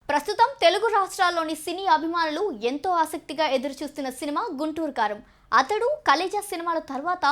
ప్రస్తుతం తెలుగు రాష్ట్రాల్లోని సినీ అభిమానులు ఎంతో ఆసక్తిగా ఎదురుచూస్తున్న సినిమా గుంటూరు కారం. అతడు కలేజా సినిమాల తర్వాత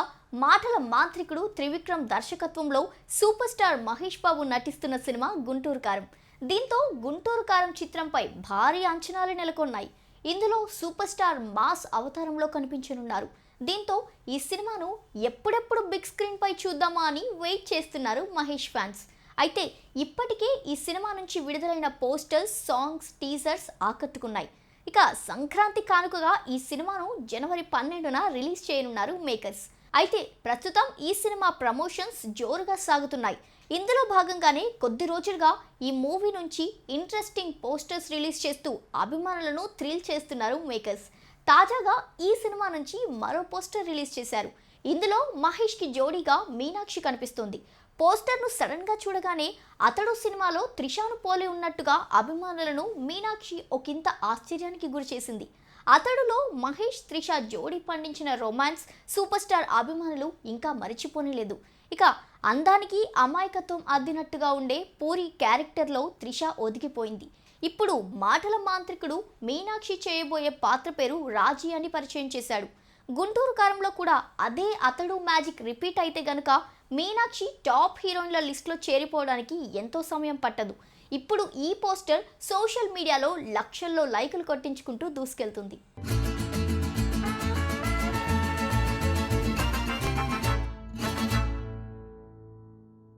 మాటల మాంత్రికుడు త్రివిక్రమ్ దర్శకత్వంలో సూపర్ స్టార్ మహేష్ బాబు నటిస్తున్న సినిమా గుంటూరు కారం. దీంతో గుంటూరు కారం చిత్రంపై భారీ అంచనాలు నెలకొన్నాయి. ఇందులో సూపర్ స్టార్ మాస్ అవతారంలో కనిపించనున్నారు. దీంతో ఈ సినిమాను ఎప్పుడెప్పుడు బిగ్ స్క్రీన్ పై చూద్దామా అని వెయిట్ చేస్తున్నారు మహేష్ ఫ్యాన్స్. అయితే ఇప్పటికే ఈ సినిమా నుంచి విడుదలైన పోస్టర్స్, సాంగ్స్, టీజర్స్ ఆకట్టుకున్నాయి. ఇక సంక్రాంతి కానుకగా ఈ సినిమాను జనవరి 12న రిలీజ్ చేయనున్నారు మేకర్స్. అయితే ప్రస్తుతం ఈ సినిమా ప్రమోషన్స్ జోరుగా సాగుతున్నాయి. ఇందులో భాగంగానే కొద్ది రోజులుగా ఈ మూవీ నుంచి ఇంట్రెస్టింగ్ పోస్టర్స్ రిలీజ్ చేస్తూ అభిమానులను థ్రిల్ చేస్తున్నారు మేకర్స్. తాజాగా ఈ సినిమా నుంచి మరో పోస్టర్ రిలీజ్ చేశారు. ఇందులో మహేష్కి జోడీగా మీనాక్షి కనిపిస్తుంది. పోస్టర్ను సడన్గా చూడగానే అతడు సినిమాలో త్రిషాను పోలి ఉన్నట్టుగా అభిమానులను మీనాక్షి ఒకంత ఆశ్చర్యానికి గురిచేసింది. అతడులో మహేష్, త్రిష జోడీ పండించిన రొమాన్స్ సూపర్ స్టార్ అభిమానులు ఇంకా మరిచిపోనిలేదు. ఇక అందానికి అమాయకత్వం అద్దినట్టుగా ఉండే పూరి క్యారెక్టర్లో త్రిష ఒదిగిపోయింది. ఇప్పుడు మాటల మాంత్రికుడు మీనాక్షి చేయబోయే పాత్ర పేరు రాజీ అని పరిచయం చేశాడు. గుంటూరు కారంలో కూడా అదే అతడు మ్యాజిక్ రిపీట్ అయితే గనుక మీనాక్షి టాప్ హీరోయిన్ల లిస్టులో చేరిపోవడానికి ఎంతో సమయం పట్టదు. ఇప్పుడు ఈ పోస్టర్ సోషల్ మీడియాలో లక్షల్లో లైకులు కొట్టించుకుంటూ దూసుకెళ్తుంది.